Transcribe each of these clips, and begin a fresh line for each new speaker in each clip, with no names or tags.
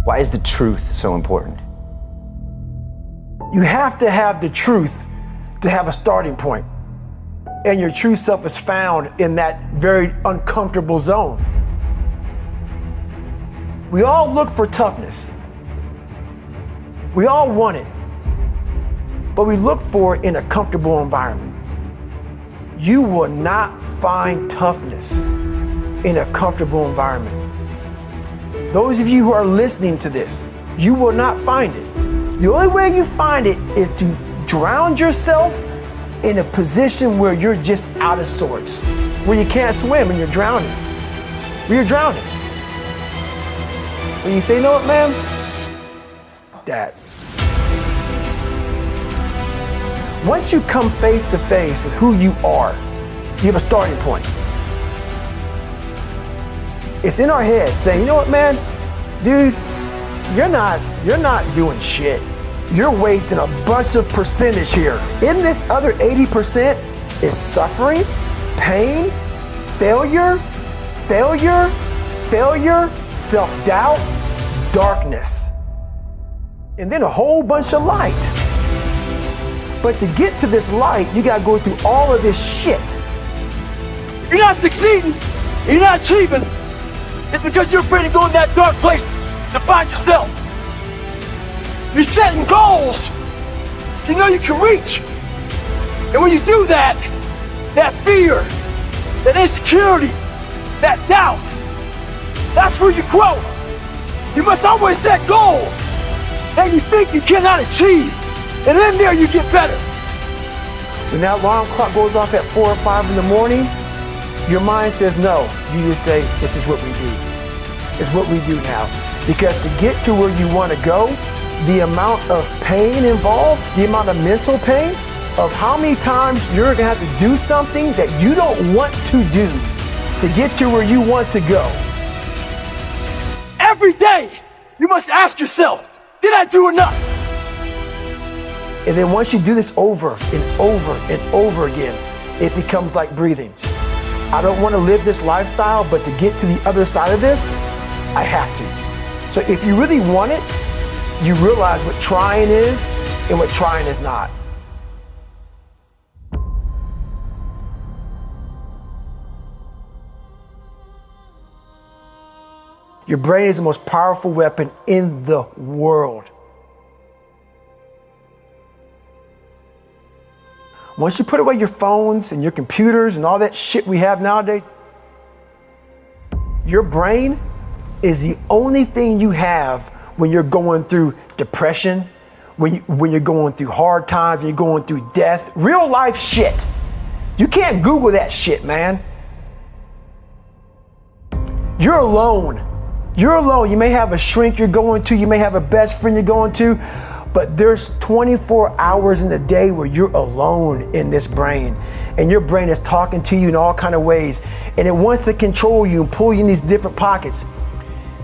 Why is the truth so important?
You have to have the truth to have a starting point. And your true self is found in that very uncomfortable zone. We all look for toughness. We all want it. But we look for it in a comfortable environment. You will not find toughness in a comfortable environment. Those of you who are listening to this, you will not find it. The only way you find it is to drown yourself in a position where you're just out of sorts, where you can't swim and you're drowning. Where you're drowning. When you say, you know what, man? F that. Once you come face to face with who you are, you have a starting point. It's in our head saying, you know what, man? Dude, you're not doing shit. You're wasting a bunch of percentage here. In this other 80% is suffering, pain, failure, self-doubt, darkness, and then a whole bunch of light. But to get to this light, you gotta go through all of this shit.
You're not succeeding, you're not achieving. It's because you're afraid to go in that dark place to find yourself. You're setting goals you know you can reach. And when you do that, that fear, that insecurity, that doubt, that's where you grow. You must always set goals that you think you cannot achieve. And then there you get better.
When that alarm clock goes off at 4 or 5 in the morning, your mind says no. You just say, this is what we do. It's what we do now. Because to get to where you want to go, the amount of pain involved, the amount of mental pain, of how many times you're going to have to do something that you don't want to do to get to where you want to go.
Every day, you must ask yourself, did I do enough?
And then once you do this over and over and over again, it becomes like breathing. I don't want to live this lifestyle, but to get to the other side of this, I have to. So if you really want it, you realize what trying is and what trying is not. Your brain is the most powerful weapon in the world. Once you put away your phones and your computers and all that shit we have nowadays, your brain is the only thing you have when you're going through depression, when you're going through hard times, when you're going through death, real life shit. You can't Google that shit, man. You're alone. You're alone. You may have a shrink you're going to, you may have a best friend you're going to, but there's 24 hours in the day where you're alone in this brain, and your brain is talking to you in all kinds of ways, and it wants to control you and pull you in these different pockets.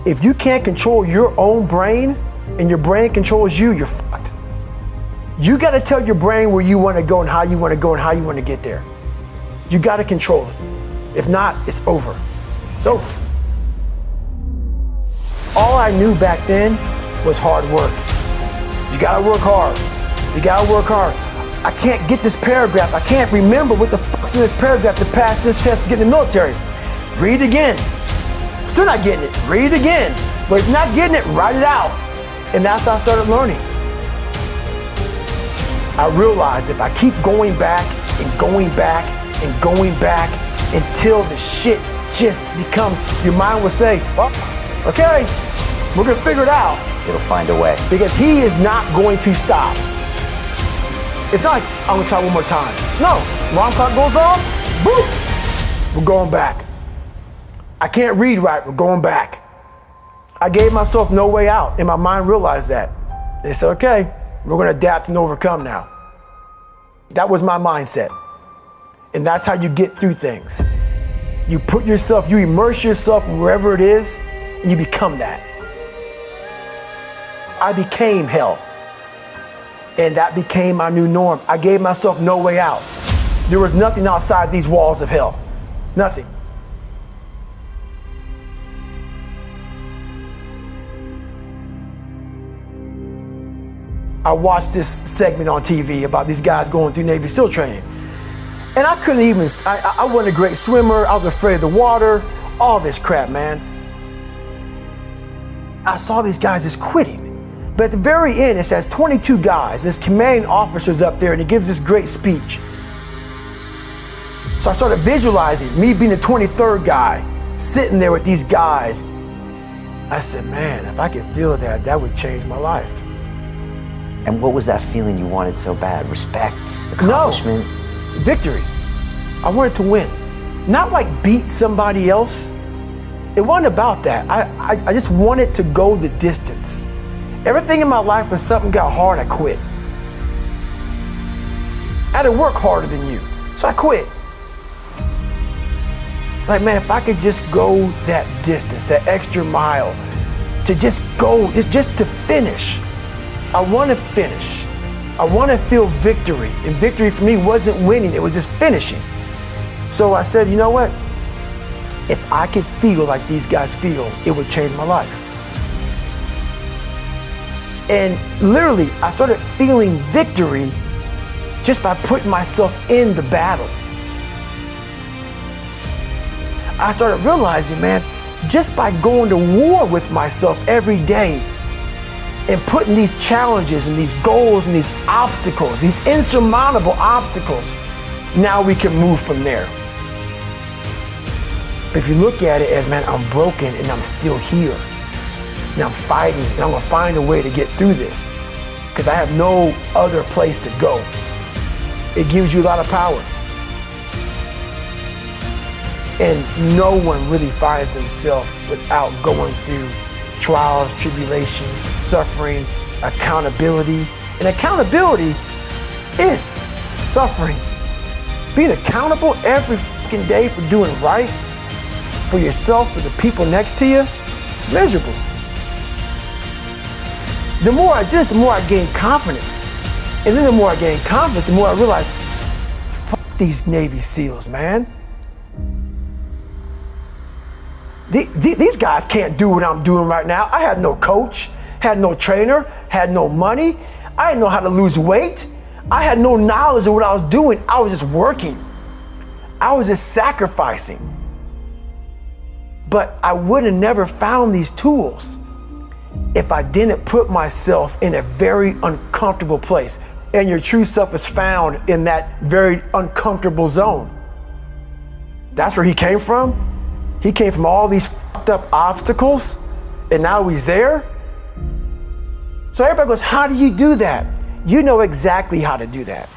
If you can't control your own brain and your brain controls you, you're fucked. You got to tell your brain where you want to go and how you want to go and how you want to get there. You got to control it. If not, it's over. It's over. All I knew back then was hard work. You gotta work hard. You gotta work hard. I can't get this paragraph. I can't remember what the fuck's in this paragraph to pass this test to get in the military. Read it again. Still not getting it. Read it again. But if you're not getting it, write it out. And that's how I started learning. I realized if I keep going back and going back and going back until the shit just becomes, your mind will say, fuck, okay, we're gonna figure it out.
It'll find a way.
Because he is not going to stop. It's not like, I'm gonna try one more time. No, alarm clock goes off, boom, we're going back. I can't read right, we're going back. I gave myself no way out, and my mind realized that. They said, okay, we're gonna adapt and overcome now. That was my mindset. And that's how you get through things. You put yourself, you immerse yourself wherever it is, and you become that. I became hell. And that became my new norm. I gave myself no way out. There was nothing outside these walls of hell. Nothing. I watched this segment on TV about these guys going through Navy SEAL training. And I couldn't even, I wasn't a great swimmer, I was afraid of the water, all this crap, man. I saw these guys just quitting. But at the very end, it says 22 guys, this commanding officer's up there and he gives this great speech. So I started visualizing me being the 23rd guy, sitting there with these guys. I said, man, if I could feel that, that would change my life.
And what was that feeling you wanted so bad? Respect? Accomplishment?
No, victory. I wanted to win. Not like beat somebody else. It wasn't about that. I just wanted to go the distance. Everything in my life, when something got hard, I quit. I had to work harder than you, so I quit. Like, man, if I could just go that distance, that extra mile, to just go, just to finish. I want to finish. I want to feel victory. And victory for me wasn't winning, it was just finishing. So I said, you know what? If I could feel like these guys feel, it would change my life. And literally, I started feeling victory just by putting myself in the battle. I started realizing, man, just by going to war with myself every day and putting these challenges and these goals and these obstacles, these insurmountable obstacles, now we can move from there. If you look at it as, man, I'm broken and I'm still here. And I'm fighting and I'm gonna find a way to get through this because I have no other place to go. It gives you a lot of power. And no one really finds themselves without going through trials, tribulations, suffering, accountability. And accountability is suffering. Being accountable every fucking day for doing right for yourself, for the people next to you, it's miserable. The more I did this, the more I gained confidence. And then the more I gained confidence, the more I realized, fuck these Navy SEALs, man. These guys can't do what I'm doing right now. I had no coach, had no trainer, had no money. I didn't know how to lose weight. I had no knowledge of what I was doing. I was just working. I was just sacrificing. But I would have never found these tools if I didn't put myself in a very uncomfortable place. And your true self is found in that very uncomfortable zone. That's where he came from. He came from all these fucked up obstacles, and now he's there. So everybody goes, how do you do that? You know exactly how to do that.